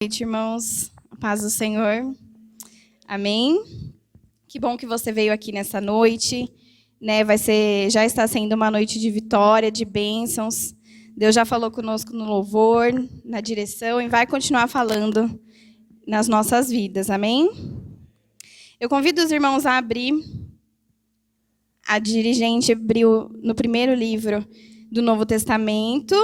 Boa noite, irmãos. A paz do Senhor. Amém. Que bom que você veio aqui nessa noite, né? Já está sendo uma noite de vitória, de bênçãos. Deus já falou conosco no louvor, na direção e vai continuar falando nas nossas vidas. Amém. Eu convido os irmãos a abrir. A dirigente abriu no primeiro livro do Novo Testamento.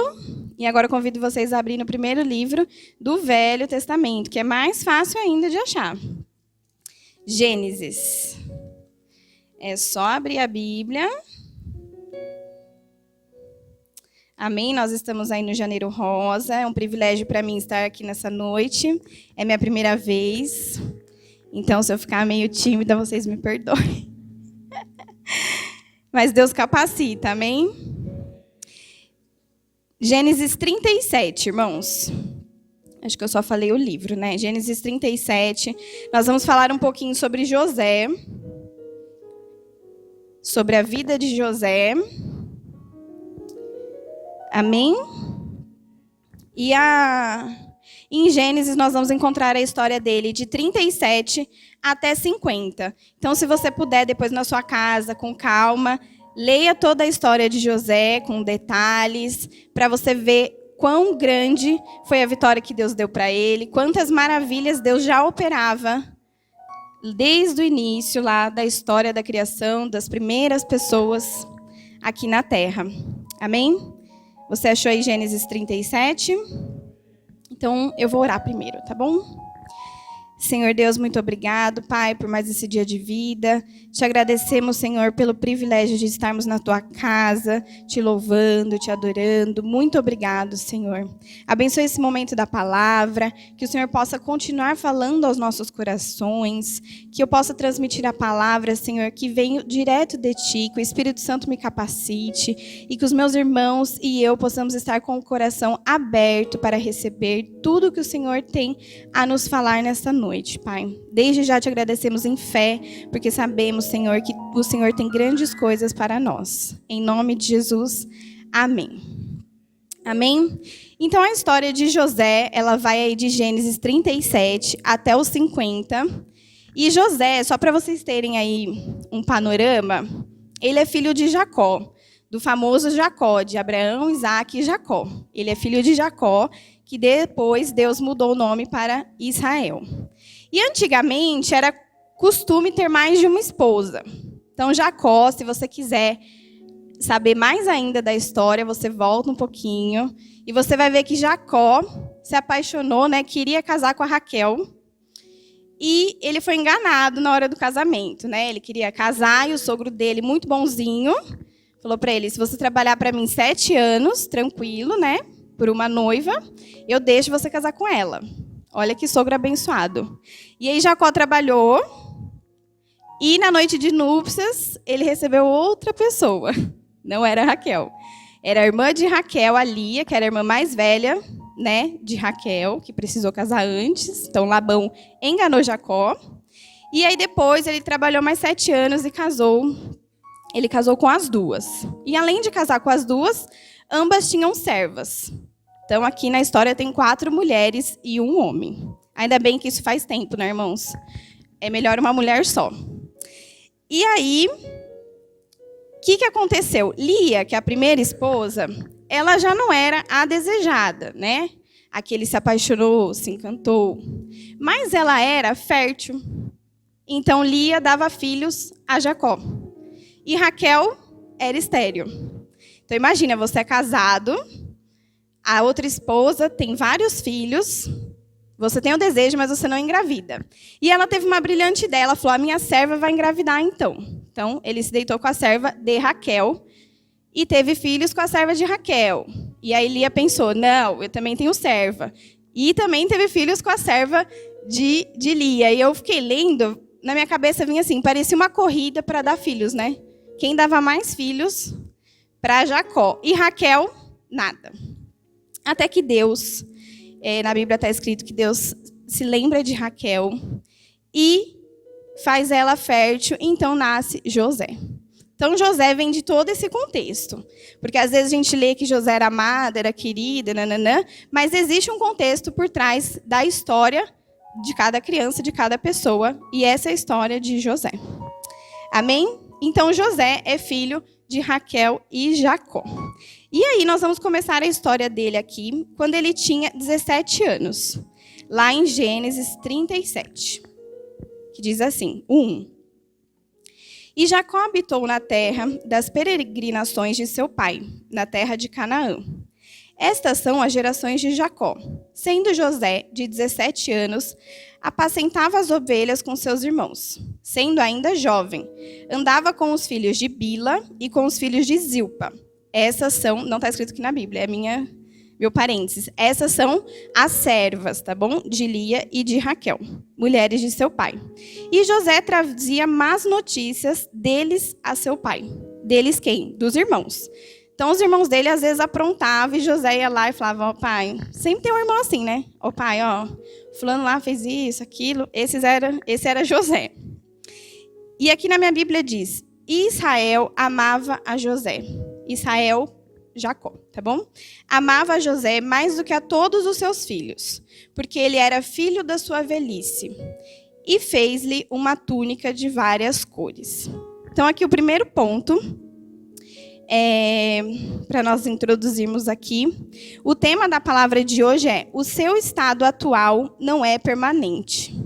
E agora eu convido vocês a abrir no primeiro livro do Velho Testamento, que é mais fácil ainda de achar. Gênesis. É só abrir a Bíblia. Amém? Nós estamos aí no Janeiro Rosa. É um privilégio para mim estar aqui nessa noite. É minha primeira vez. Então, se eu ficar meio tímida, vocês me perdoem. Mas Deus capacita, amém? Gênesis 37, irmãos. Acho que eu só falei o livro, né? Gênesis 37. Nós vamos falar um pouquinho sobre José. Sobre a vida de José. Amém? Em Gênesis nós vamos encontrar a história dele de 37 até 50. Então, se você puder, depois na sua casa, com calma, leia toda a história de José com detalhes, para você ver quão grande foi a vitória que Deus deu para ele, quantas maravilhas Deus já operava desde o início lá da história da criação, das primeiras pessoas aqui na Terra. Amém? Você achou aí Gênesis 37? Então, eu vou orar primeiro, tá bom? Senhor Deus, muito obrigado, Pai, por mais esse dia de vida. Te agradecemos, Senhor, pelo privilégio de estarmos na Tua casa, te louvando, te adorando. Muito obrigado, Senhor. Abençoe esse momento da palavra, que o Senhor possa continuar falando aos nossos corações, que eu possa transmitir a palavra, Senhor, que vem direto de Ti, que o Espírito Santo me capacite e que os meus irmãos e eu possamos estar com o coração aberto para receber tudo que o Senhor tem a nos falar nesta noite. Pai. Desde já te agradecemos em fé, porque sabemos, Senhor, que o Senhor tem grandes coisas para nós. Em nome de Jesus, amém. Amém? Então, a história de José, ela vai aí de Gênesis 37 até os 50. E José, só para vocês terem aí um panorama, ele é filho de Jacó, do famoso Jacó, de Abraão, Isaac e Jacó. Ele é filho de Jacó, que depois Deus mudou o nome para Israel. E antigamente era costume ter mais de uma esposa. Então, Jacó, se você quiser saber mais ainda da história, você volta um pouquinho e você vai ver que Jacó se apaixonou, né, queria casar com a Raquel. E ele foi enganado na hora do casamento, né? Ele queria casar e o sogro dele, muito bonzinho, falou para ele: se você trabalhar para mim 7 anos, tranquilo, né? Por uma noiva, eu deixo você casar com ela. Olha que sogro abençoado. E aí Jacó trabalhou e na noite de núpcias ele recebeu outra pessoa. Não era Raquel. Era a irmã de Raquel, a Lia, que era a irmã mais velha, né, de Raquel, que precisou casar antes. Então Labão enganou Jacó. E aí depois ele trabalhou mais 7 anos e casou. Ele casou com as duas. E além de casar com as duas, ambas tinham servas. Então, aqui na história tem 4 mulheres e 1 homem. Ainda bem que isso faz tempo, né, irmãos? É melhor uma mulher só. E aí, o que aconteceu? Lia, que é a primeira esposa, ela já não era a desejada, né? A que ele se apaixonou, se encantou. Mas ela era fértil. Então, Lia dava filhos a Jacó. E Raquel era estéril. Então, imagina, você é casado, a outra esposa tem vários filhos, você tem o desejo, mas você não engravida. E ela teve uma brilhante ideia, ela falou: a minha serva vai engravidar então. Então, ele se deitou com a serva de Raquel e teve filhos com a serva de Raquel. E aí Lia pensou: não, eu também tenho serva. E também teve filhos com a serva de Lia. E eu fiquei lendo, na minha cabeça vinha assim, parecia uma corrida para dar filhos, né? Quem dava mais filhos para Jacó. E Raquel, nada. Até que Deus, na Bíblia está escrito que Deus se lembra de Raquel e faz ela fértil, então nasce José. Então, José vem de todo esse contexto. Porque às vezes a gente lê que José era amado, era querido, nananã, mas existe um contexto por trás da história de cada criança, de cada pessoa, e essa é a história de José. Amém? Então, José é filho de Raquel e Jacó. E aí, nós vamos começar a história dele aqui, quando ele tinha 17 anos. Lá em Gênesis 37, que diz assim, 1. E Jacó habitou na terra das peregrinações de seu pai, na terra de Canaã. Estas são as gerações de Jacó. Sendo José, de 17 anos, apacentava as ovelhas com seus irmãos. Sendo ainda jovem, andava com os filhos de Bila e com os filhos de Zilpa. Essas são, não está escrito aqui na Bíblia, é meu parênteses. Essas são as servas, tá bom? De Lia e de Raquel, mulheres de seu pai. E José trazia más notícias deles a seu pai. Deles quem? Dos irmãos. Então, os irmãos dele, às vezes, aprontavam e José ia lá e falava, ó pai, sempre tem um irmão assim, né? Ó pai, ó, fulano lá fez isso, aquilo. Esse era José. E aqui na minha Bíblia diz, Israel amava a José. Israel, Jacó, tá bom? Amava a José mais do que a todos os seus filhos, porque ele era filho da sua velhice. E fez-lhe uma túnica de várias cores. Então, aqui o primeiro ponto, para nós introduzirmos aqui. O tema da palavra de hoje é: o seu estado atual não é permanente.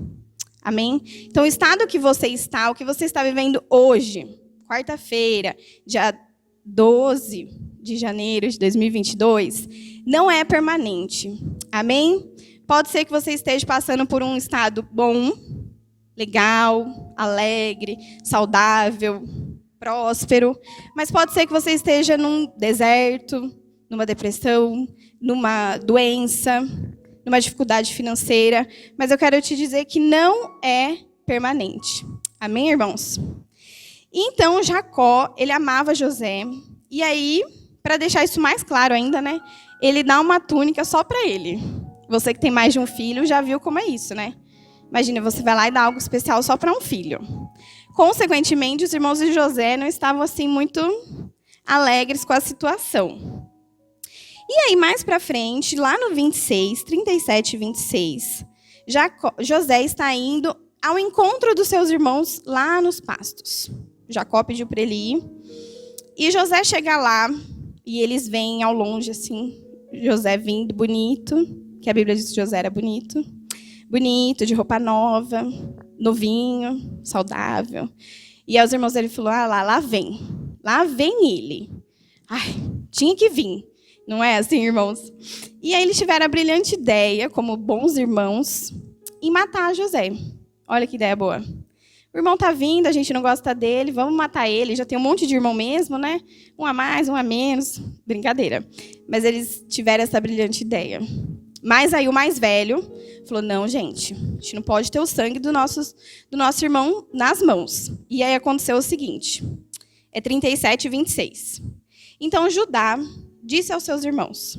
Amém? Então, o estado que você está, o que você está vivendo hoje, quarta-feira, dia 12 de janeiro de 2022, não é permanente. Amém? Pode ser que você esteja passando por um estado bom, legal, alegre, saudável, próspero, mas pode ser que você esteja num deserto, numa depressão, numa doença, numa dificuldade financeira, mas eu quero te dizer que não é permanente. Amém, irmãos? Então, Jacó, ele amava José, e aí, para deixar isso mais claro ainda, né, ele dá uma túnica só para ele. Você que tem mais de um filho já viu como é isso, né? Imagina, você vai lá e dá algo especial só para um filho. Consequentemente, os irmãos de José não estavam assim muito alegres com a situação. E aí, mais para frente, lá no 26, 37 e 26, José está indo ao encontro dos seus irmãos lá nos pastos. Jacó pediu para ele ir. E José chega lá, e eles veem ao longe, assim, José vindo bonito, que a Bíblia diz que José era bonito. Bonito, de roupa nova, novinho, saudável. E aí os irmãos dele falaram, lá vem ele. Ai, tinha que vir. Não é assim, irmãos? E aí eles tiveram a brilhante ideia, como bons irmãos, em matar José. Olha que ideia boa. O irmão está vindo, a gente não gosta dele, vamos matar ele. Já tem um monte de irmão mesmo, né? Um a mais, um a menos. Brincadeira. Mas eles tiveram essa brilhante ideia. Mas aí o mais velho falou, não, gente, a gente não pode ter o sangue do nosso irmão nas mãos. E aí aconteceu o seguinte, 37 e 26. Então Judá disse aos seus irmãos,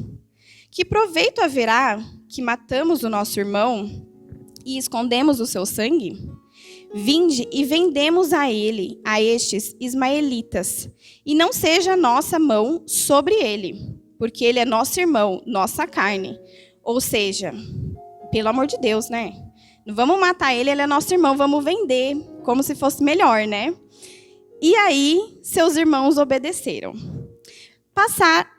que proveito haverá que matamos o nosso irmão e escondemos o seu sangue? Vinde e vendemos a ele, a estes ismaelitas, e não seja nossa mão sobre ele, porque ele é nosso irmão, nossa carne. Ou seja, pelo amor de Deus, né? Não vamos matar ele, ele é nosso irmão, vamos vender, como se fosse melhor, né? E aí, seus irmãos obedeceram.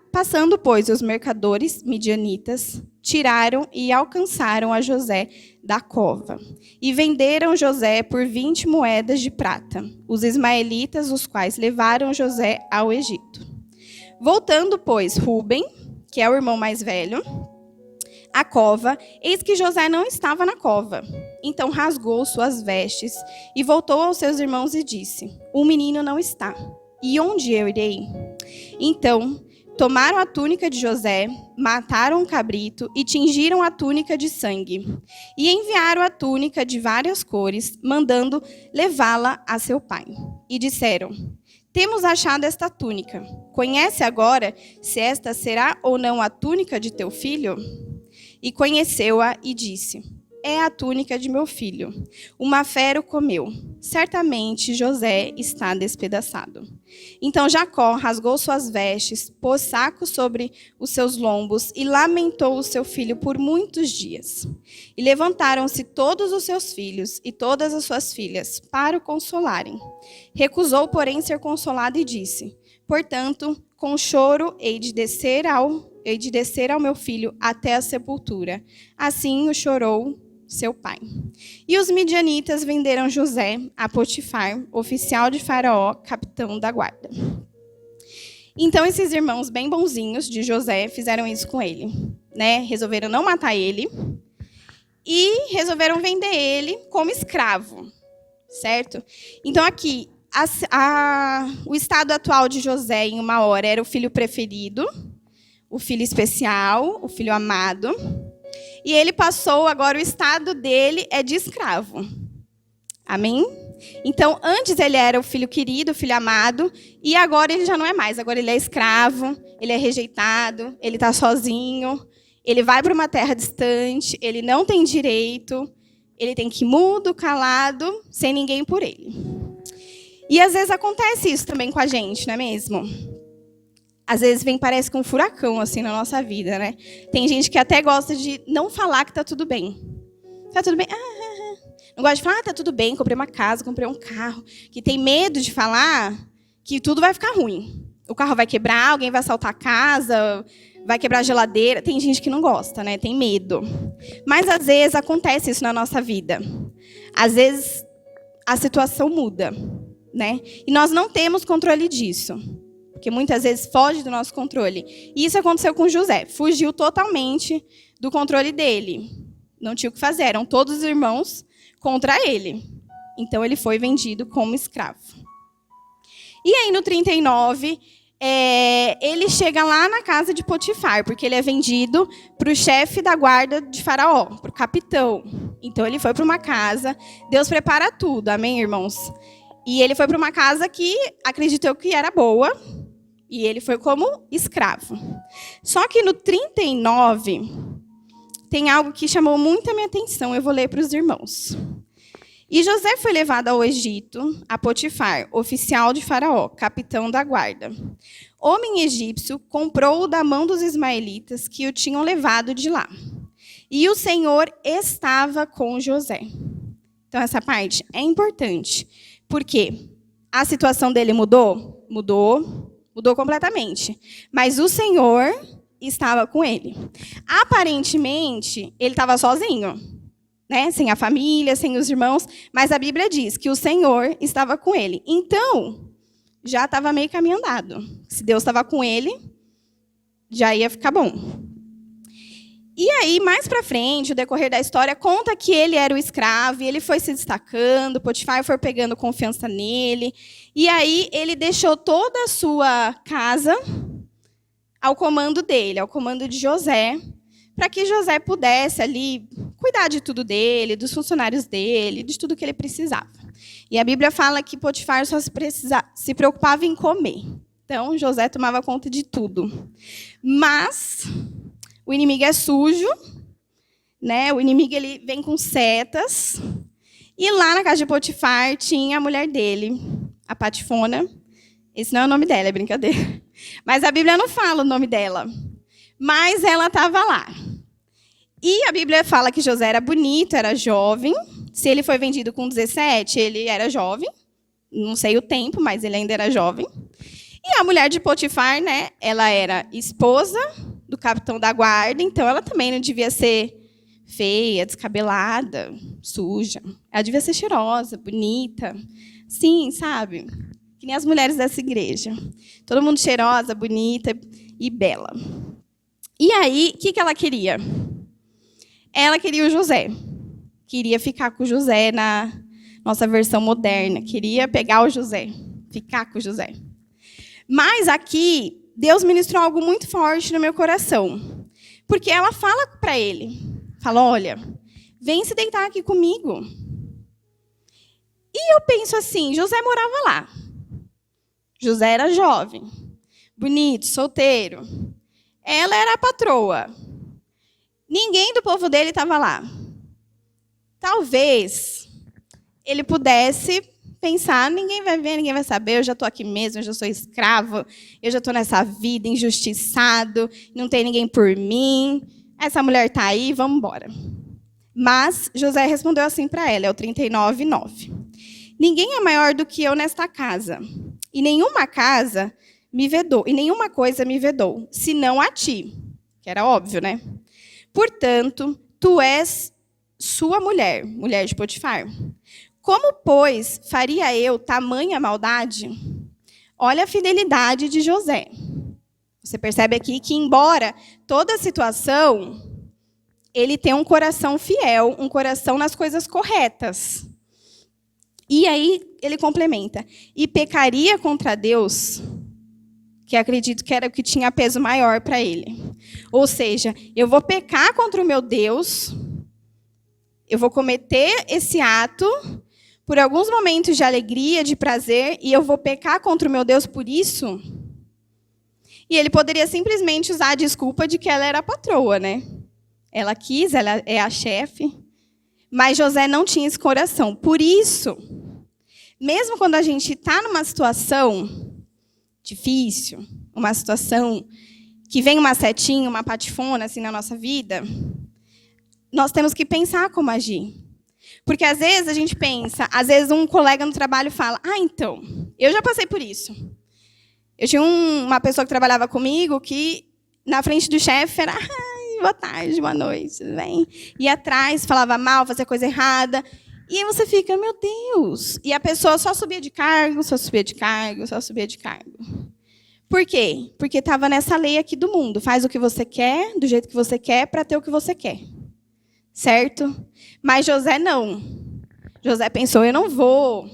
Passando, pois, os mercadores midianitas, tiraram e alcançaram a José da cova. E venderam José por 20 moedas de prata, os ismaelitas, os quais levaram José ao Egito. Voltando, pois, Rúben, que é o irmão mais velho, a cova, eis que José não estava na cova. Então rasgou suas vestes e voltou aos seus irmãos e disse, o menino não está. E onde eu irei? Então tomaram a túnica de José, mataram um cabrito e tingiram a túnica de sangue. E enviaram a túnica de várias cores, mandando levá-la a seu pai. E disseram, temos achado esta túnica. Conhece agora se esta será ou não a túnica de teu filho? E conheceu-a e disse, é a túnica de meu filho. Uma fera o comeu. Certamente José está despedaçado. Então Jacó rasgou suas vestes, pôs saco sobre os seus lombos e lamentou o seu filho por muitos dias. E levantaram-se todos os seus filhos e todas as suas filhas para o consolarem. Recusou, porém, ser consolado e disse: portanto, com choro hei de descer ao meu filho até a sepultura. Assim o chorou seu pai. E os midianitas venderam José a Potifar, oficial de Faraó, capitão da guarda. Então esses irmãos bem bonzinhos de José fizeram isso com ele, né? Resolveram não matar ele e resolveram vender ele como escravo, certo? Então aqui o estado atual de José em uma hora era o filho preferido, o filho especial, o filho amado. E ele passou, agora o estado dele é de escravo. Amém? Então, antes ele era o filho querido, o filho amado, e agora ele já não é mais. Agora ele é escravo, ele é rejeitado, ele está sozinho, ele vai para uma terra distante, ele não tem direito, ele tem que ir mudo, calado, sem ninguém por ele. E às vezes acontece isso também com a gente, não é mesmo? Às vezes parece que um furacão assim na nossa vida, né? Tem gente que até gosta de não falar que tá tudo bem. Tá tudo bem? Não gosta de falar, tá tudo bem, comprei uma casa, comprei um carro. Que tem medo de falar que tudo vai ficar ruim. O carro vai quebrar, alguém vai assaltar a casa, vai quebrar a geladeira. Tem gente que não gosta, né? Tem medo. Mas às vezes acontece isso na nossa vida. Às vezes a situação muda, né? E nós não temos controle disso. Porque muitas vezes foge do nosso controle. E isso aconteceu com José. Fugiu totalmente do controle dele. Não tinha o que fazer. Eram todos os irmãos contra ele. Então, ele foi vendido como escravo. E aí, no 39, ele chega lá na casa de Potifar, porque ele é vendido para o chefe da guarda de Faraó, para o capitão. Então, ele foi para uma casa. Deus prepara tudo, amém, irmãos? E ele foi para uma casa que acreditou que era boa. E ele foi como escravo. Só que no 39, tem algo que chamou muito a minha atenção. Eu vou ler para os irmãos. E José foi levado ao Egito, a Potifar, oficial de Faraó, capitão da guarda. Homem egípcio comprou-o da mão dos ismaelitas que o tinham levado de lá. E o Senhor estava com José. Então, essa parte é importante. Por quê? A situação dele mudou? Mudou completamente. Mas o Senhor estava com ele. Aparentemente, ele estava sozinho, né? Sem a família, sem os irmãos. Mas a Bíblia diz que o Senhor estava com ele. Então, já estava meio caminho andado. Se Deus estava com ele, já ia ficar bom. E aí, mais para frente, o decorrer da história conta que ele era o escravo, e ele foi se destacando, Potifar foi pegando confiança nele, e aí ele deixou toda a sua casa ao comando dele, ao comando de José, para que José pudesse ali cuidar de tudo dele, dos funcionários dele, de tudo que ele precisava. E a Bíblia fala que Potifar só se preocupava em comer. Então, José tomava conta de tudo. Mas o inimigo é sujo, né? O inimigo ele vem com setas. E lá na casa de Potifar tinha a mulher dele, a Patifona. Esse não é o nome dela, é brincadeira. Mas a Bíblia não fala o nome dela. Mas ela estava lá. E a Bíblia fala que José era bonito, era jovem. Se ele foi vendido com 17, ele era jovem. Não sei o tempo, mas ele ainda era jovem. E a mulher de Potifar, né? Ela era esposa do capitão da guarda, então ela também não devia ser feia, descabelada, suja. Ela devia ser cheirosa, bonita. Sim, sabe? Que nem as mulheres dessa igreja. Todo mundo cheirosa, bonita e bela. E aí, o que ela queria? Ela queria o José. Queria ficar com o José na nossa versão moderna. Queria pegar o José, ficar com o José. Mas aqui, Deus ministrou algo muito forte no meu coração. Porque ela fala para ele, fala, olha, vem se deitar aqui comigo. E eu penso assim, José morava lá. José era jovem, bonito, solteiro. Ela era a patroa. Ninguém do povo dele estava lá. talvez ele pudesse pensar, ninguém vai ver, ninguém vai saber, eu já estou aqui mesmo, eu já sou escravo, eu já estou nessa vida injustiçado, não tem ninguém por mim, essa mulher está aí, vamos embora. Mas José respondeu assim para ela, é o 39:9. Ninguém é maior do que eu nesta casa, e nenhuma casa me vedou, e nenhuma coisa me vedou, senão a ti, que era óbvio, né? Portanto, tu és sua mulher, mulher de Potifar. Como, pois, faria eu tamanha maldade? Olha a fidelidade de José. Você percebe aqui que, embora toda a situação, ele tem um coração fiel, um coração nas coisas corretas. E aí ele complementa, e pecaria contra Deus, que acredito que era o que tinha peso maior para ele. Ou seja, eu vou pecar contra o meu Deus, eu vou cometer esse ato por alguns momentos de alegria, de prazer, e eu vou pecar contra o meu Deus por isso? E ele poderia simplesmente usar a desculpa de que ela era a patroa, né? Ela quis, ela é a chefe. Mas José não tinha esse coração. Por isso, mesmo quando a gente está numa situação difícil, uma situação que vem uma setinha, uma patifona assim na nossa vida, nós temos que pensar como agir. Porque às vezes a gente pensa, às vezes um colega no trabalho fala, então, eu já passei por isso. Eu tinha uma pessoa que trabalhava comigo que na frente do chefe era, boa tarde, boa noite, tudo bem? Ia atrás, falava mal, fazia coisa errada. E aí você fica, meu Deus. E a pessoa só subia de cargo, só subia de cargo, só subia de cargo. Por quê? Porque estava nessa lei aqui do mundo. Faz o que você quer, do jeito que você quer, para ter o que você quer. Certo? Mas José não. José pensou, eu não vou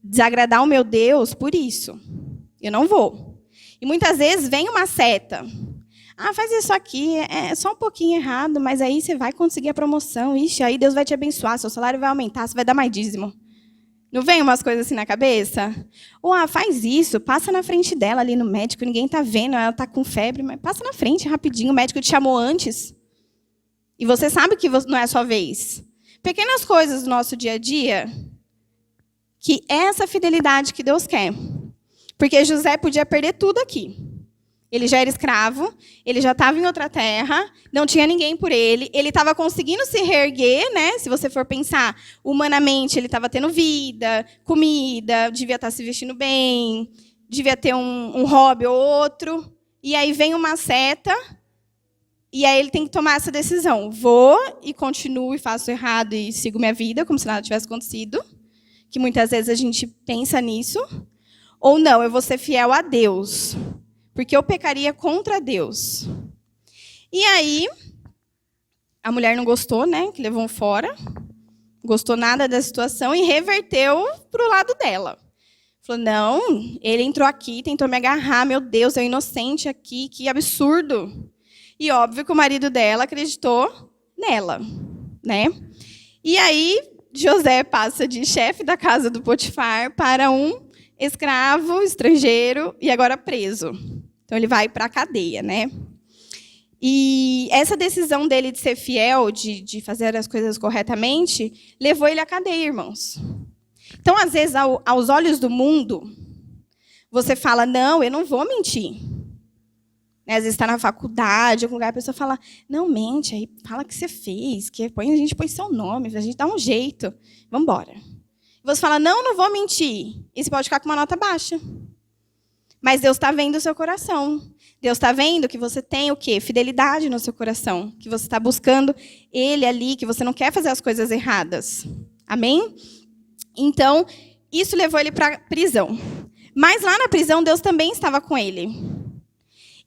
desagradar o meu Deus por isso. Eu não vou. E muitas vezes vem uma seta. Faz isso aqui, é só um pouquinho errado, mas aí você vai conseguir a promoção. Ixi, aí Deus vai te abençoar, seu salário vai aumentar, você vai dar mais dízimo. Não vem umas coisas assim na cabeça? Ou, faz isso, passa na frente dela ali no médico, ninguém está vendo, ela está com febre, mas passa na frente rapidinho, o médico te chamou antes. E você sabe que não é a sua vez. Pequenas coisas do nosso dia a dia, que é essa fidelidade que Deus quer. Porque José podia perder tudo aqui. Ele já era escravo, ele já estava em outra terra, não tinha ninguém por ele, ele estava conseguindo se reerguer, né? Se você for pensar humanamente, ele estava tendo vida, comida, devia estar se vestindo bem, devia ter um hobby ou outro. E aí vem uma seta, e aí ele tem que tomar essa decisão. Vou e continuo e faço errado e sigo minha vida, como se nada tivesse acontecido, que muitas vezes a gente pensa nisso. Ou não, eu vou ser fiel a Deus, porque eu pecaria contra Deus. E aí, a mulher não gostou, né? Que levou fora. Não gostou nada da situação e reverteu para o lado dela. Falou, não, ele entrou aqui, tentou me agarrar, meu Deus, eu inocente aqui, que absurdo. E óbvio que o marido dela acreditou nela, né? E aí, José passa de chefe da casa do Potifar para um escravo, estrangeiro e agora preso. Então, ele vai para a cadeia, né? E essa decisão dele de ser fiel, de fazer as coisas corretamente, levou ele à cadeia, irmãos. Então, às vezes, aos olhos do mundo, você fala, não, eu não vou mentir. Às vezes está na faculdade, algum lugar, a pessoa fala, não, mente, aí fala o que você fez, que a gente põe seu nome, a gente dá um jeito, vamos embora. Você fala, não vou mentir. E você pode ficar com uma nota baixa. Mas Deus está vendo o seu coração. Deus está vendo que você tem o quê? Fidelidade no seu coração. Que você está buscando Ele ali, que você não quer fazer as coisas erradas. Amém? Então, isso levou ele para a prisão. Mas lá na prisão, Deus também estava com ele.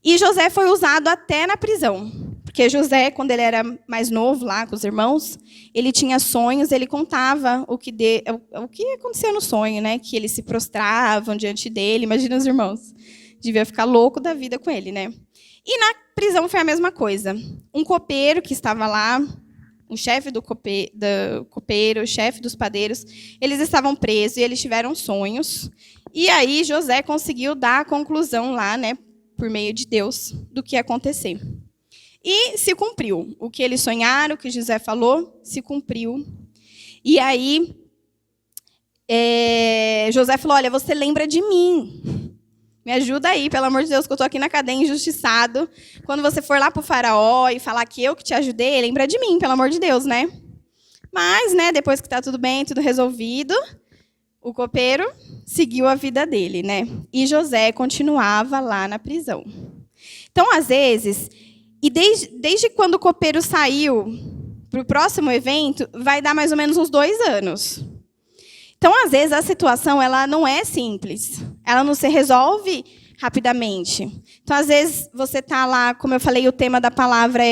E José foi usado até na prisão. Porque José, quando ele era mais novo, lá com os irmãos, ele tinha sonhos, ele contava o que acontecia no sonho, né? Que eles se prostravam diante dele. Imagina os irmãos. Devia ficar louco da vida com ele, né? E na prisão foi a mesma coisa. Um copeiro que estava lá, o chefe do copeiro, o chefe dos padeiros, eles estavam presos e eles tiveram sonhos. E aí José conseguiu dar a conclusão lá, né? Por meio de Deus, do que ia acontecer. E se cumpriu. O que eles sonharam, o que José falou, se cumpriu. E aí, José falou, olha, você lembra de mim. Me ajuda aí, pelo amor de Deus, que eu estou aqui na cadeia injustiçado. Quando você for lá para o faraó e falar que eu que te ajudei, lembra de mim, pelo amor de Deus, né? Mas, né, depois que está tudo bem, tudo resolvido, o copeiro seguiu a vida dele, né? E José continuava lá na prisão. Então, às vezes, e desde quando o copeiro saiu para o próximo evento, vai dar mais ou menos uns 2 anos. Então, às vezes, a situação ela não é simples. Ela não se resolve rapidamente. Então, às vezes, você está lá, como eu falei, o tema da palavra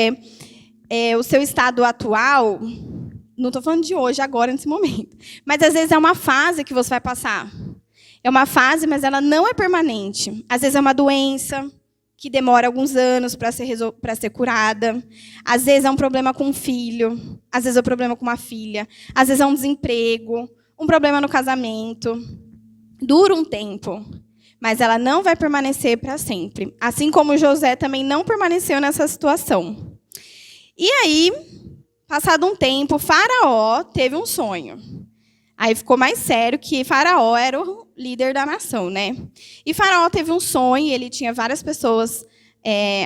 é o seu estado atual. Não estou falando de hoje, agora, nesse momento. Mas, às vezes, é uma fase que você vai passar. É uma fase, mas ela não é permanente. Às vezes, é uma doença que demora alguns anos para ser curada. Às vezes, é um problema com um filho. Às vezes, é um problema com uma filha. Às vezes, é um desemprego. Um problema no casamento. Dura um tempo, mas ela não vai permanecer para sempre. Assim como José também não permaneceu nessa situação. E aí, passado um tempo, Faraó teve um sonho. Aí ficou mais sério que Faraó era o líder da nação, né? E Faraó teve um sonho, ele tinha várias pessoas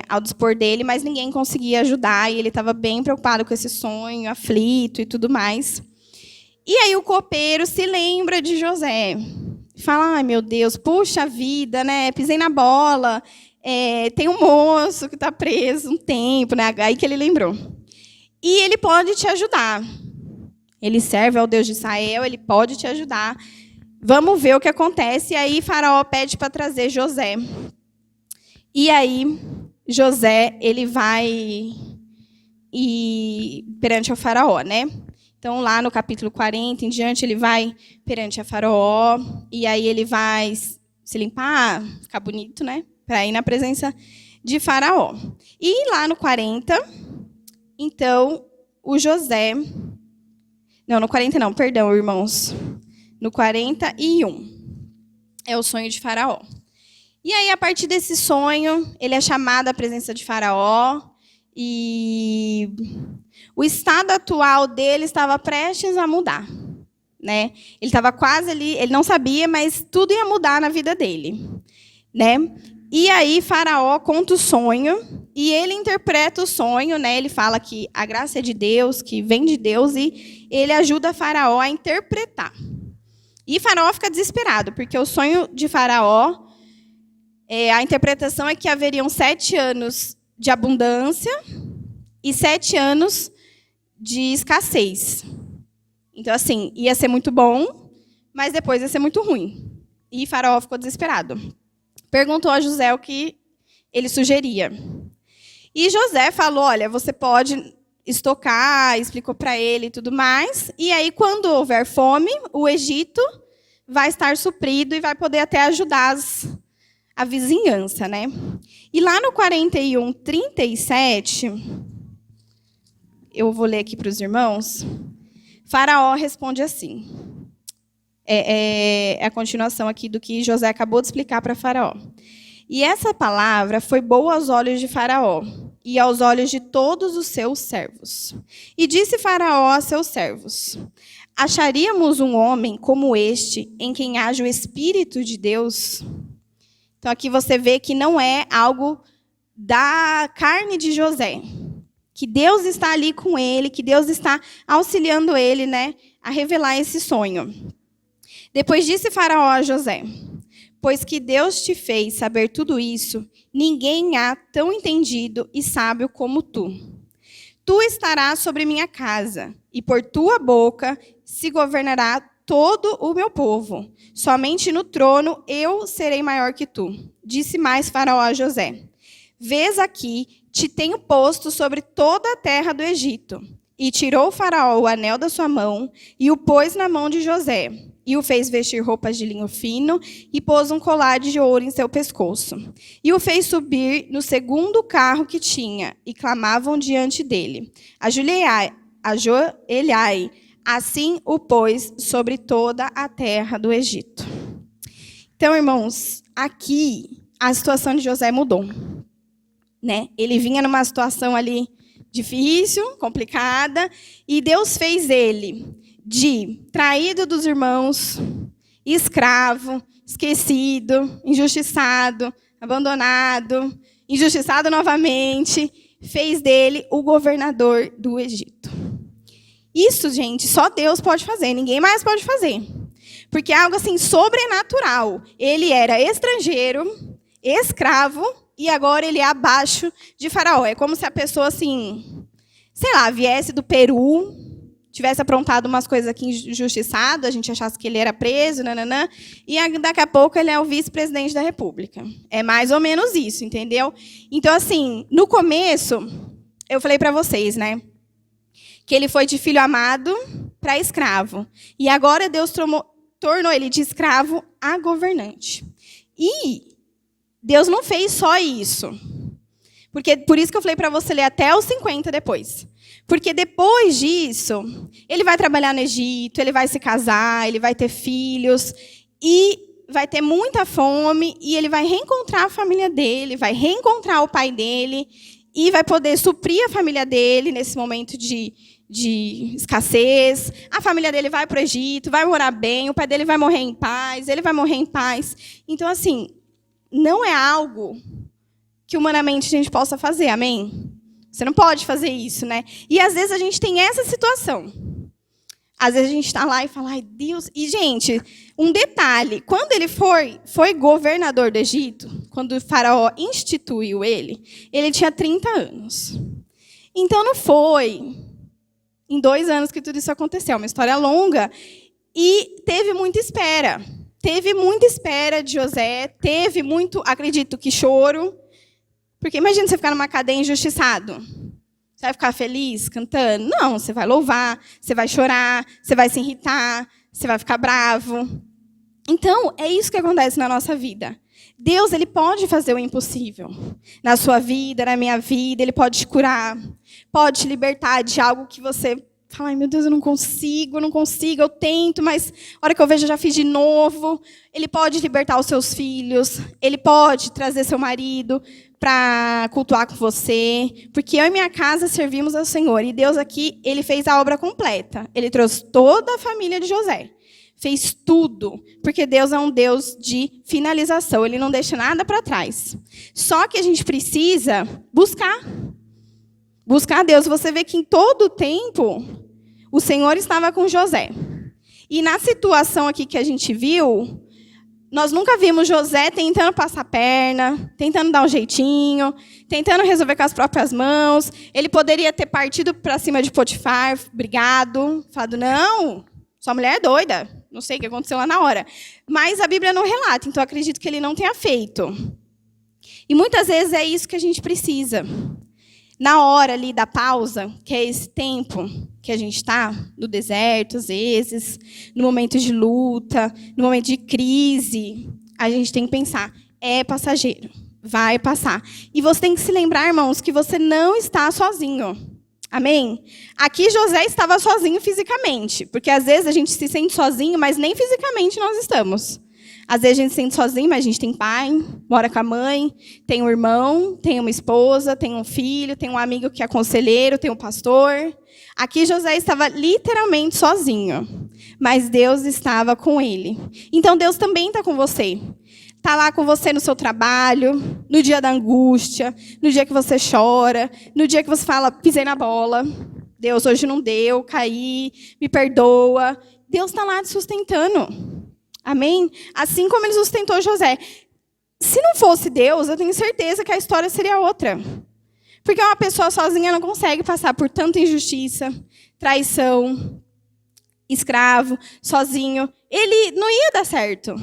ao dispor dele, mas ninguém conseguia ajudar, e ele estava bem preocupado com esse sonho, aflito e tudo mais. E aí o copeiro se lembra de José. Fala, ai meu Deus, puxa vida, né? Pisei na bola, tem um moço que está preso um tempo, né? Aí que ele lembrou. E ele pode te ajudar. Ele serve ao Deus de Israel, ele pode te ajudar. Vamos ver o que acontece. E aí Faraó pede para trazer José. E aí José, ele vai perante o Faraó, né? Então, lá no capítulo 40 em diante, ele vai perante a Faraó, e aí ele vai se limpar, ficar bonito, né? Para ir na presença de Faraó. E lá no 40, então, o José... Não, no 40 não, perdão, irmãos. No 41, é o sonho de Faraó. E aí, a partir desse sonho, ele é chamado à presença de Faraó, e o estado atual dele estava prestes a mudar, né? Ele estava quase ali, ele não sabia, mas tudo ia mudar na vida dele, né? E aí Faraó conta o sonho e ele interpreta o sonho, né? Ele fala que a graça é de Deus, que vem de Deus, e ele ajuda Faraó a interpretar. E Faraó fica desesperado, porque o sonho de Faraó, a interpretação é que haveriam 7 anos de abundância e 7 anos de escassez. Então, assim, ia ser muito bom, mas depois ia ser muito ruim. E Faraó ficou desesperado. Perguntou a José o que ele sugeria. E José falou, olha, você pode estocar, explicou para ele e tudo mais. E aí, quando houver fome, o Egito vai estar suprido e vai poder até ajudar a vizinhança, né? E lá no 41, 37... eu vou ler aqui para os irmãos. Faraó responde assim. É a continuação aqui do que José acabou de explicar para Faraó. E essa palavra foi boa aos olhos de Faraó e aos olhos de todos os seus servos. E disse Faraó a seus servos: acharíamos um homem como este, em quem haja o Espírito de Deus? Então, aqui você vê que não é algo da carne de José. Que Deus está ali com ele, que Deus está auxiliando ele, né, a revelar esse sonho. Depois disse Faraó a José: pois que Deus te fez saber tudo isso, ninguém há tão entendido e sábio como tu. Tu estarás sobre minha casa, e por tua boca se governará todo o meu povo. Somente no trono eu serei maior que tu. Disse mais Faraó a José: vês aqui, te tenho posto sobre toda a terra do Egito. E tirou Faraó o anel da sua mão e o pôs na mão de José. E o fez vestir roupas de linho fino e pôs um colar de ouro em seu pescoço. E o fez subir no segundo carro que tinha, e clamavam diante dele: ajoelhai, assim o pôs sobre toda a terra do Egito. Então, irmãos, aqui a situação de José mudou. né? Ele vinha numa situação ali difícil, complicada, e Deus fez ele de traído dos irmãos, escravo, esquecido, injustiçado, abandonado, injustiçado novamente, fez dele o governador do Egito. Isso, gente, só Deus pode fazer, ninguém mais pode fazer. Porque é algo assim sobrenatural. Ele era estrangeiro, escravo, e agora ele é abaixo de Faraó. É como se a pessoa, assim, sei lá, viesse do Peru, tivesse aprontado umas coisas aqui injustiçado, a gente achasse que ele era preso, nananã, e daqui a pouco ele é o vice-presidente da República. É mais ou menos isso, entendeu? Então, assim, no começo, eu falei para vocês, né, que ele foi de filho amado para escravo. E agora Deus tornou ele de escravo a governante. E Deus não fez só isso. Por isso que eu falei para você ler até os 50 depois. Porque depois disso, ele vai trabalhar no Egito, ele vai se casar, ele vai ter filhos, e vai ter muita fome, e ele vai reencontrar a família dele, vai reencontrar o pai dele, e vai poder suprir a família dele nesse momento de escassez. A família dele vai para o Egito, vai morar bem, o pai dele vai morrer em paz, ele vai morrer em paz. Então, assim, não é algo que humanamente a gente possa fazer, amém? Você não pode fazer isso, né? E às vezes a gente tem essa situação. Às vezes a gente está lá e fala, ai, Deus... E, gente, um detalhe, quando ele foi governador do Egito, quando o faraó instituiu ele tinha 30 anos. Então não foi em 2 anos que tudo isso aconteceu, é uma história longa, e teve muita espera. Teve muita espera de José, teve muito, acredito que choro, porque imagina você ficar numa cadeia injustiçado. Você vai ficar feliz cantando? Não, você vai louvar, você vai chorar, você vai se irritar, você vai ficar bravo. Então, é isso que acontece na nossa vida. Deus, ele pode fazer o impossível. Na sua vida, na minha vida, ele pode te curar, pode te libertar de algo que você fala, ai, meu Deus, eu não consigo, eu tento, mas a hora que eu vejo, eu já fiz de novo. Ele pode libertar os seus filhos, ele pode trazer seu marido para cultuar com você, porque eu e minha casa servimos ao Senhor. E Deus aqui, ele fez a obra completa. Ele trouxe toda a família de José. Fez tudo, porque Deus é um Deus de finalização. Ele não deixa nada para trás. Só que a gente precisa buscar Deus. Você vê que em todo o tempo, o Senhor estava com José. E na situação aqui que a gente viu, nós nunca vimos José tentando passar a perna, tentando dar um jeitinho, tentando resolver com as próprias mãos. Ele poderia ter partido para cima de Potifar, brigado, falado, não, sua mulher é doida, não sei o que aconteceu lá na hora. Mas a Bíblia não relata, então eu acredito que ele não tenha feito. E muitas vezes é isso que a gente precisa. Na hora ali da pausa, que é esse tempo que a gente está no deserto, às vezes, no momento de luta, no momento de crise, a gente tem que pensar, é passageiro, vai passar. E você tem que se lembrar, irmãos, que você não está sozinho. Amém? Aqui José estava sozinho fisicamente, porque às vezes a gente se sente sozinho, mas nem fisicamente nós estamos. Às vezes a gente se sente sozinho, mas a gente tem pai, mora com a mãe, tem um irmão, tem uma esposa, tem um filho, tem um amigo que é conselheiro, tem um pastor. Aqui José estava literalmente sozinho, mas Deus estava com ele. Então Deus também está com você. Está lá com você no seu trabalho, no dia da angústia, no dia que você chora, no dia que você fala, pisei na bola, Deus, hoje não deu, caí, me perdoa. Deus está lá te sustentando. Amém? Assim como ele sustentou José. Se não fosse Deus, eu tenho certeza que a história seria outra. Porque uma pessoa sozinha não consegue passar por tanta injustiça, traição, escravo, sozinho. Ele não ia dar certo.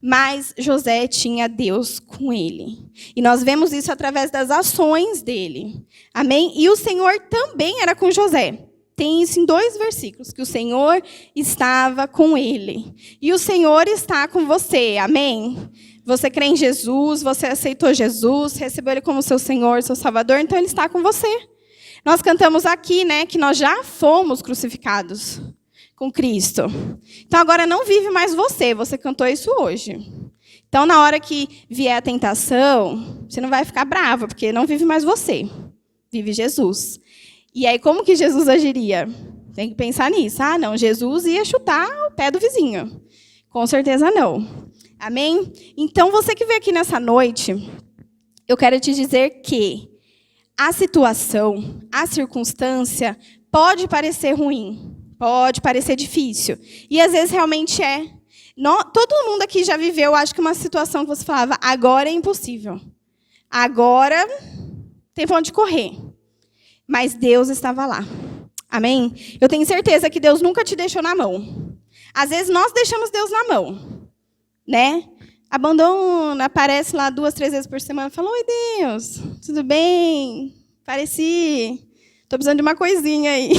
Mas José tinha Deus com ele. E nós vemos isso através das ações dele. Amém? E o Senhor também era com José. Tem isso em 2 versículos, que o Senhor estava com ele. E o Senhor está com você, amém? Você crê em Jesus, você aceitou Jesus, recebeu Ele como seu Senhor, seu Salvador, então Ele está com você. Nós cantamos aqui, né, que nós já fomos crucificados com Cristo. Então agora não vive mais você cantou isso hoje. Então, na hora que vier a tentação, você não vai ficar brava, porque não vive mais você, vive Jesus. E aí, como que Jesus agiria? Tem que pensar nisso. Ah, não, Jesus ia chutar o pé do vizinho. Com certeza não. Amém? Então, você que veio aqui nessa noite, eu quero te dizer que a situação, a circunstância, pode parecer ruim, pode parecer difícil. E, às vezes, realmente é. Todo mundo aqui já viveu, acho que uma situação que você falava, agora é impossível. Agora tem pra onde correr. Mas Deus estava lá. Amém? Eu tenho certeza que Deus nunca te deixou na mão. Às vezes nós deixamos Deus na mão, né? Abandona, aparece lá 2, 3 vezes por semana, fala, oi Deus, tudo bem? Pareci, estou precisando de uma coisinha aí.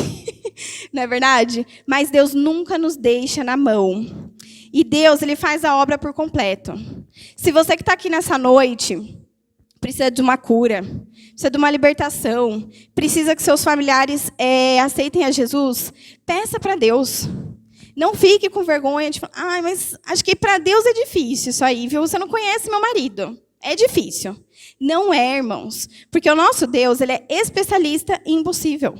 Não é verdade? Mas Deus nunca nos deixa na mão. E Deus, Ele faz a obra por completo. Se você que está aqui nessa noite precisa de uma cura, precisa de uma libertação, precisa que seus familiares aceitem a Jesus, peça para Deus. Não fique com vergonha de falar, mas acho que para Deus é difícil isso aí, viu? Você não conhece meu marido. É difícil. Não é, irmãos. Porque o nosso Deus, Ele é especialista em impossível.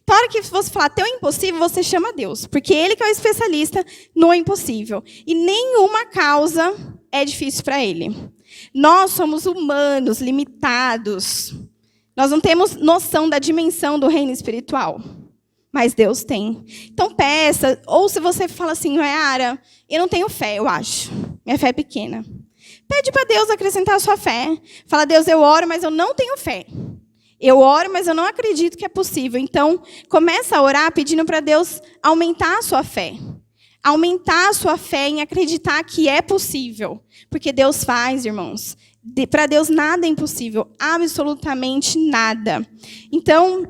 Então, na hora que você falar teu impossível, você chama Deus. Porque Ele que é o especialista no impossível. E nenhuma causa é difícil para Ele. Nós somos humanos, limitados. Nós não temos noção da dimensão do reino espiritual. Mas Deus tem. Então peça. Ou se você fala assim, Mayara, eu não tenho fé, eu acho. Minha fé é pequena. Pede para Deus acrescentar a sua fé. Fala, Deus, eu oro, mas eu não tenho fé. Eu oro, mas eu não acredito que é possível. Então, começa a orar pedindo para Deus aumentar a sua fé. Aumentar a sua fé em acreditar que é possível. Porque Deus faz, irmãos. Para Deus nada é impossível. Absolutamente nada. Então,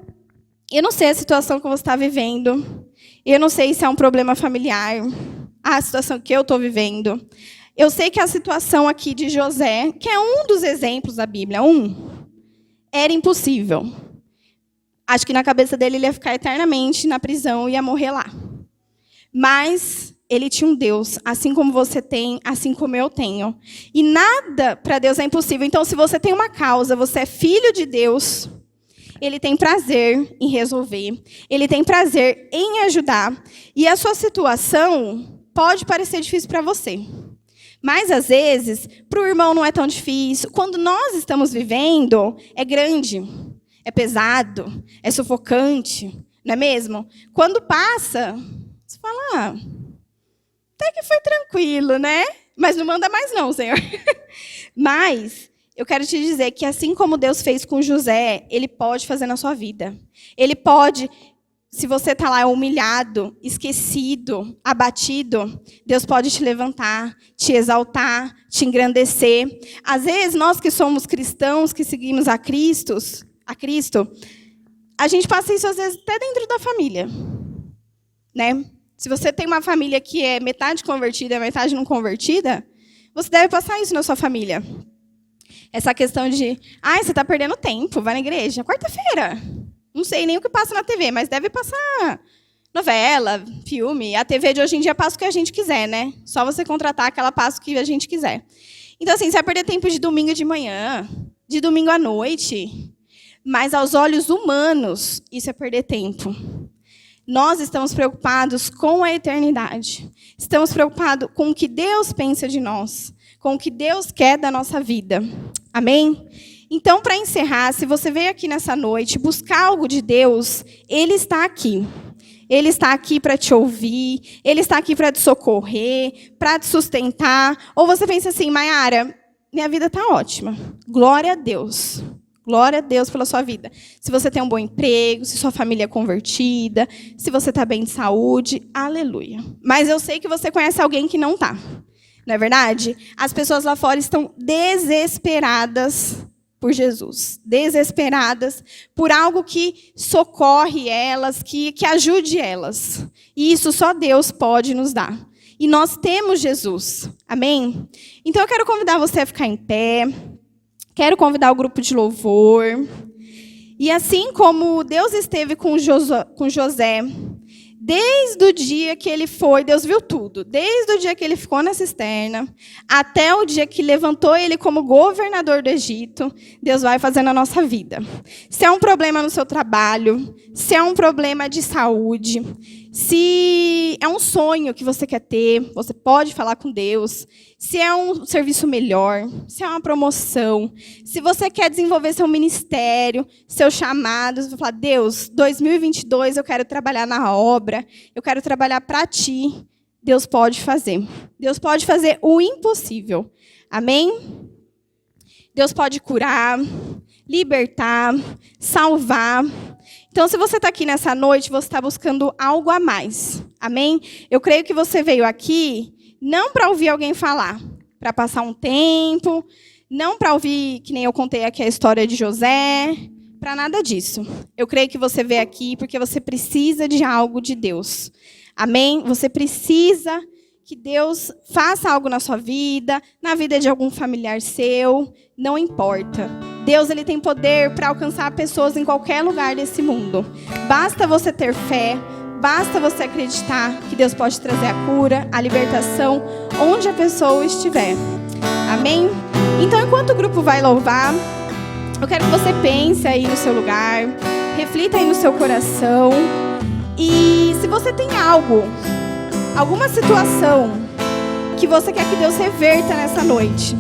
eu não sei a situação que você está vivendo. Eu não sei se é um problema familiar. A situação que eu estou vivendo. Eu sei que a situação aqui de José, que é um dos exemplos da Bíblia, era impossível. Acho que na cabeça dele ele ia ficar eternamente na prisão e ia morrer lá. Mas ele tinha um Deus, assim como você tem, assim como eu tenho. E nada para Deus é impossível. Então, se você tem uma causa, você é filho de Deus, Ele tem prazer em resolver. Ele tem prazer em ajudar. E a sua situação pode parecer difícil para você. Mas, às vezes, para o irmão não é tão difícil. Quando nós estamos vivendo, é grande, é pesado, é sufocante, não é mesmo? Quando passa, você fala, até que foi tranquilo, né? Mas não manda mais não, Senhor. Mas eu quero te dizer que assim como Deus fez com José, Ele pode fazer na sua vida. Ele pode, se você está lá humilhado, esquecido, abatido, Deus pode te levantar, te exaltar, te engrandecer. Às vezes, nós que somos cristãos, que seguimos a Cristo, a gente passa isso às vezes até dentro da família, né? Se você tem uma família que é metade convertida e metade não convertida, você deve passar isso na sua família. Essa questão de, você está perdendo tempo, vai na igreja. Quarta-feira. Não sei nem o que passa na TV, mas deve passar novela, filme. A TV de hoje em dia passa o que a gente quiser, né? Só você contratar que ela passa o que a gente quiser. Então, assim, você vai perder tempo de domingo de manhã, de domingo à noite. Mas, aos olhos humanos, isso é perder tempo. Nós estamos preocupados com a eternidade. Estamos preocupados com o que Deus pensa de nós, com o que Deus quer da nossa vida. Amém? Então, para encerrar, se você veio aqui nessa noite buscar algo de Deus, Ele está aqui. Ele está aqui para te ouvir, Ele está aqui para te socorrer, para te sustentar. Ou você pensa assim, Mayara, minha vida está ótima. Glória a Deus. Glória a Deus pela sua vida. Se você tem um bom emprego, se sua família é convertida, se você está bem de saúde, aleluia. Mas eu sei que você conhece alguém que não está. Não é verdade? As pessoas lá fora estão desesperadas por Jesus. Desesperadas por algo que socorre elas, que ajude elas. E isso só Deus pode nos dar. E nós temos Jesus. Amém? Então eu quero convidar você a ficar em pé. Quero convidar o grupo de louvor. E assim como Deus esteve com José, Desde o dia que ele foi, Deus viu tudo. Desde o dia que ele ficou na cisterna, até o dia que levantou ele como governador do Egito, Deus vai fazer na nossa vida. Se é um problema no seu trabalho, se é um problema de saúde, se é um sonho que você quer ter, você pode falar com Deus. Se é um serviço melhor, se é uma promoção, se você quer desenvolver seu ministério, seus chamados, você vai falar, Deus, 2022 eu quero trabalhar na obra, eu quero trabalhar para Ti. Deus pode fazer. Deus pode fazer o impossível. Amém? Deus pode curar, libertar, salvar. Então, se você está aqui nessa noite, você está buscando algo a mais. Amém? Eu creio que você veio aqui não para ouvir alguém falar, para passar um tempo, não para ouvir, que nem eu contei aqui a história de José, para nada disso. Eu creio que você veio aqui porque você precisa de algo de Deus. Amém? Você precisa que Deus faça algo na sua vida, na vida de algum familiar seu, não importa. Deus, ele tem poder para alcançar pessoas em qualquer lugar desse mundo. Basta você ter fé, basta você acreditar que Deus pode trazer a cura, a libertação, onde a pessoa estiver. Amém? Então, enquanto o grupo vai louvar, eu quero que você pense aí no seu lugar, reflita aí no seu coração. E se você tem algo, alguma situação que você quer que Deus reverta nessa noite,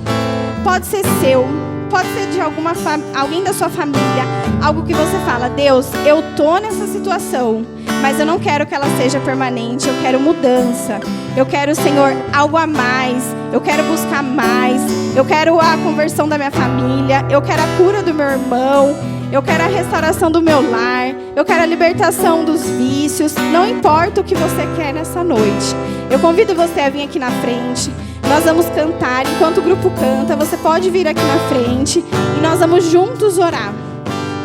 pode ser seu, pode ser de alguém da sua família, algo que você fala, Deus, eu tô nessa situação, mas eu não quero que ela seja permanente, eu quero mudança, eu quero, Senhor, algo a mais, eu quero buscar mais, eu quero a conversão da minha família, eu quero a cura do meu irmão, eu quero a restauração do meu lar, eu quero a libertação dos vícios, não importa o que você quer nessa noite. Eu convido você a vir aqui na frente, nós vamos cantar, enquanto o grupo canta, você pode vir aqui na frente e nós vamos juntos orar.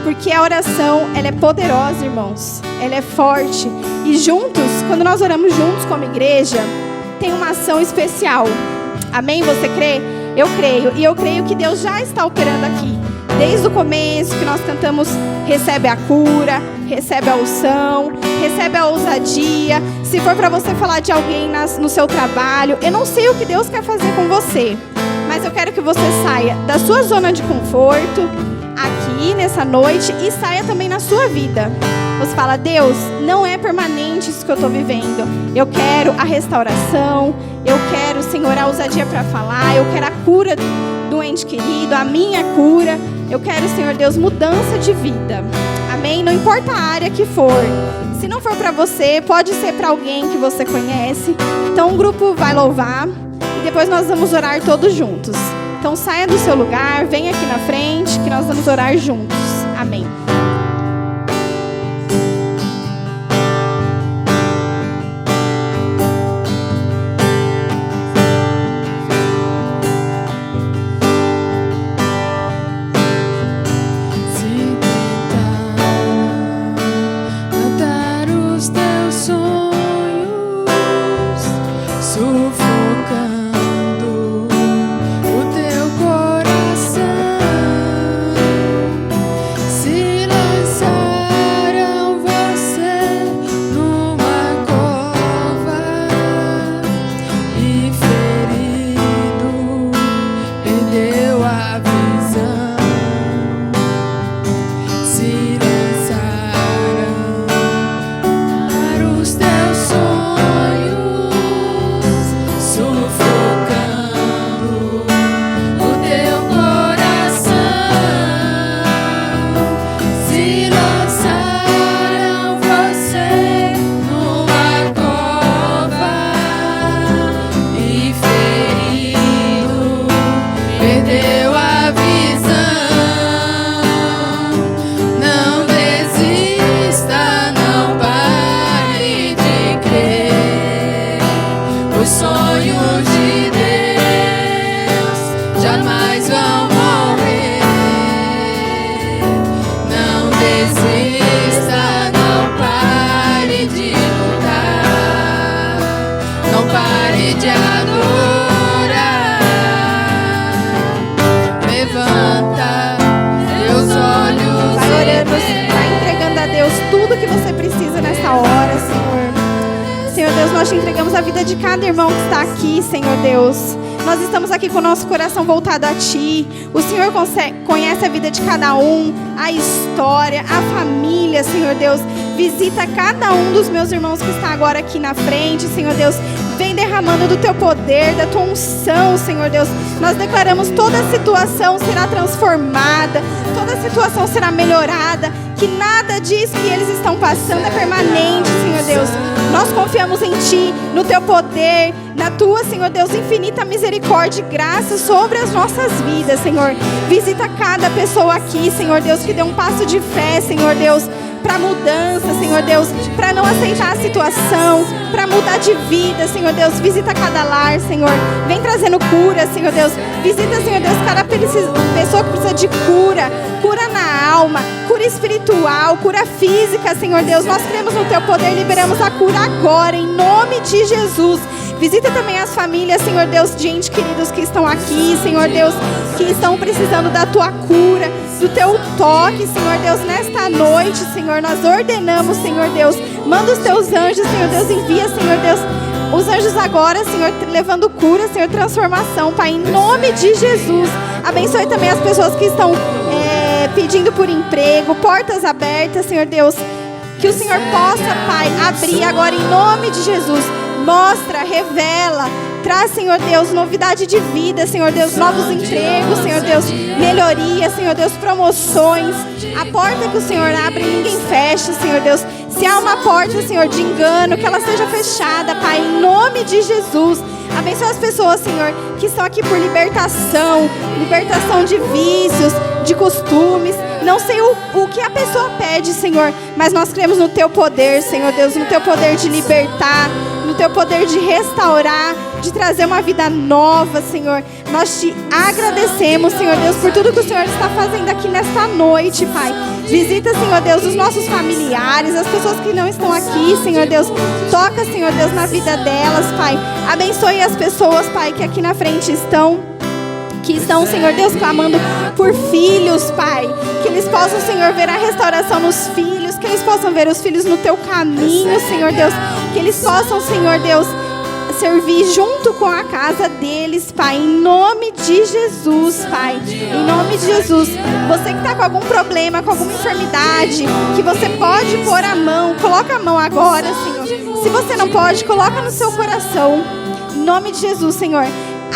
Porque a oração, ela é poderosa, irmãos, ela é forte. E juntos, quando nós oramos juntos como igreja, tem uma ação especial. Amém? Você crê? Eu creio. E eu creio que Deus já está operando aqui. Desde o começo que nós cantamos, recebe a cura, recebe a unção, recebe a ousadia. Se for para você falar de alguém no seu trabalho, eu não sei o que Deus quer fazer com você, mas eu quero que você saia da sua zona de conforto, aqui nessa noite, e saia também na sua vida. Você fala, Deus, não é permanente isso que eu estou vivendo. Eu quero a restauração, eu quero, Senhor, a ousadia para falar, eu quero a cura do ente querido, a minha cura. Eu quero, Senhor Deus, mudança de vida. Amém? Não importa a área que for. Se não for para você, pode ser para alguém que você conhece. Então o grupo vai louvar e depois nós vamos orar todos juntos. Então saia do seu lugar, venha aqui na frente que nós vamos orar juntos. Amém. Tudo que você precisa nessa hora, Senhor. Senhor Deus, nós te entregamos a vida de cada irmão que está aqui, Senhor Deus. Nós estamos aqui com o nosso coração voltado a Ti. O Senhor conhece a vida de cada um, a história, a família, Senhor Deus. Visita cada um dos meus irmãos que está agora aqui na frente, Senhor Deus. Vem derramando do Teu poder, da Tua unção, Senhor Deus. Nós declaramos toda a situação será transformada, toda a situação será melhorada, que nada disso que eles estão passando é permanente, Senhor Deus. Nós confiamos em Ti, no Teu poder, na Tua, Senhor Deus, infinita misericórdia e graça sobre as nossas vidas, Senhor. Visita cada pessoa aqui, Senhor Deus, que deu um passo de fé, Senhor Deus, para mudança, Senhor Deus, para não aceitar a situação, para mudar de vida, Senhor Deus. Visita cada lar, Senhor. Vem trazendo cura, Senhor Deus. Visita, Senhor Deus, cada pessoa que precisa de cura. Cura na alma, cura espiritual, cura física, Senhor Deus. Nós cremos no Teu poder, liberamos a cura agora, em nome de Jesus. Visita também as famílias, Senhor Deus, de entes queridos que estão aqui, Senhor Deus, que estão precisando da Tua cura, do Teu toque, Senhor Deus, nesta noite, Senhor. Nós ordenamos, Senhor Deus, manda os Teus anjos, Senhor Deus, envia, Senhor Deus, os anjos agora, Senhor, levando cura, Senhor, transformação, Pai, em nome de Jesus. Abençoe também as pessoas que estão pedindo por emprego, portas abertas, Senhor Deus, que o Senhor possa, Pai, abrir agora em nome de Jesus. Mostra, revela, traz, Senhor Deus, novidade de vida, Senhor Deus, novos empregos, Senhor Deus, melhoria, Senhor Deus, promoções. A porta que o Senhor abre, ninguém fecha, Senhor Deus. Se há uma porta, Senhor, de engano, que ela seja fechada, Pai, em nome de Jesus. Abençoa as pessoas, Senhor, que estão aqui por libertação de vícios, de costumes. Não sei o que a pessoa pede, Senhor, mas nós cremos no Teu poder, Senhor Deus, no Teu poder de libertar, no Teu poder de restaurar, de trazer uma vida nova, Senhor. Nós Te agradecemos, Senhor Deus, por tudo que o Senhor está fazendo aqui nesta noite, Pai. Visita, Senhor Deus, os nossos familiares, as pessoas que não estão aqui, Senhor Deus. Toca, Senhor Deus, na vida delas, Pai. Abençoe as pessoas, Pai, que aqui na frente estão, Senhor Deus, clamando por filhos, Pai. Que eles possam, Senhor, ver a restauração nos filhos, que eles possam ver os filhos no Teu caminho, Senhor Deus. Que eles possam, Senhor Deus, servir junto com a casa deles, Pai, em nome de Jesus, Pai, em nome de Jesus. Você que está com algum problema, com alguma enfermidade, que você pode pôr a mão, coloca a mão agora, Senhor. Se você não pode, coloca no seu coração, em nome de Jesus, Senhor.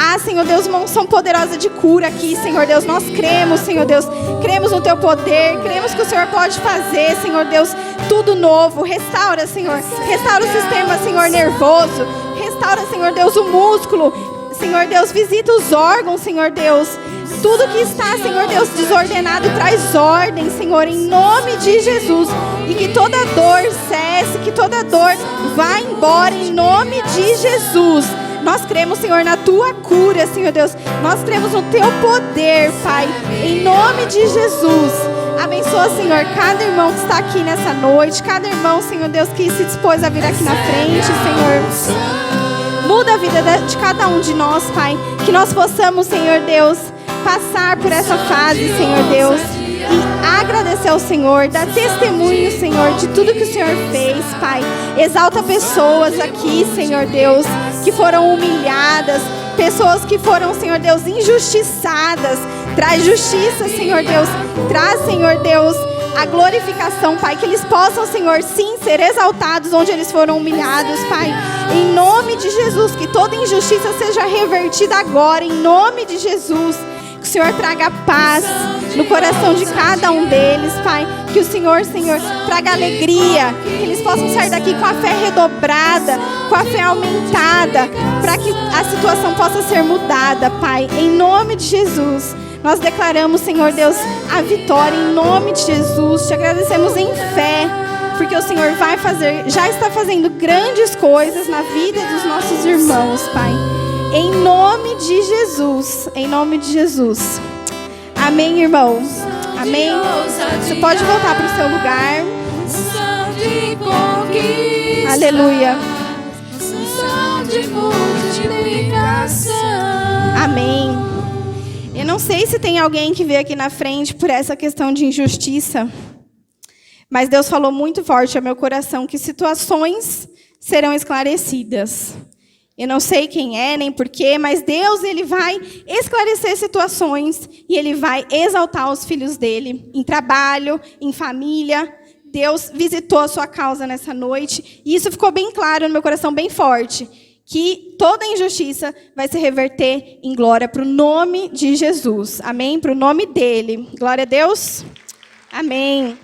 Ah, Senhor Deus, uma unção poderosa de cura aqui, Senhor Deus. Nós cremos, Senhor Deus, cremos no Teu poder, cremos que o Senhor pode fazer, Senhor Deus, tudo novo. Restaura, Senhor, restaura o sistema, Senhor, nervoso. Restaura, Senhor Deus, o músculo. Senhor Deus, visita os órgãos, Senhor Deus. Tudo que está, Senhor Deus, desordenado, traz ordem, Senhor, em nome de Jesus. E que toda dor cesse, que toda dor vá embora, em nome de Jesus. Nós cremos, Senhor, na Tua cura, Senhor Deus. Nós cremos no Teu poder, Pai, em nome de Jesus. Abençoa, Senhor, cada irmão que está aqui nessa noite, cada irmão, Senhor Deus, que se dispôs a vir aqui na frente, Senhor. Muda a vida de cada um de nós, Pai. Que nós possamos, Senhor Deus, passar por essa fase, Senhor Deus, e agradecer ao Senhor, dar testemunho, Senhor, de tudo que o Senhor fez, Pai. Exalta pessoas aqui, Senhor Deus, que foram humilhadas, pessoas que foram, Senhor Deus, injustiçadas. Traz justiça, Senhor Deus. Traz, Senhor Deus, a glorificação, Pai. Que eles possam, Senhor, sim, ser exaltados onde eles foram humilhados, Pai. Em nome de Jesus, que toda injustiça seja revertida agora, em nome de Jesus. Que o Senhor traga paz no coração de cada um deles, Pai. Que o Senhor, traga alegria. Que eles possam sair daqui com a fé redobrada, com a fé aumentada, para que a situação possa ser mudada, Pai. Em nome de Jesus. Nós declaramos, Senhor Deus, a vitória em nome de Jesus. Te agradecemos em fé, porque o Senhor vai fazer, já está fazendo grandes coisas na vida dos nossos irmãos, Pai. Em nome de Jesus. Em nome de Jesus. Amém, irmãos. Amém. Você pode voltar para o seu lugar. Aleluia. Amém. Eu não sei se tem alguém que veio aqui na frente por essa questão de injustiça, mas Deus falou muito forte ao meu coração que situações serão esclarecidas. Eu não sei quem é, nem porquê, mas Deus, ele vai esclarecer situações e ele vai exaltar os filhos dele em trabalho, em família. Deus visitou a sua causa nessa noite e isso ficou bem claro no meu coração, bem forte, que toda injustiça vai se reverter em glória para o nome de Jesus. Amém? Para o nome dele. Glória a Deus. Amém.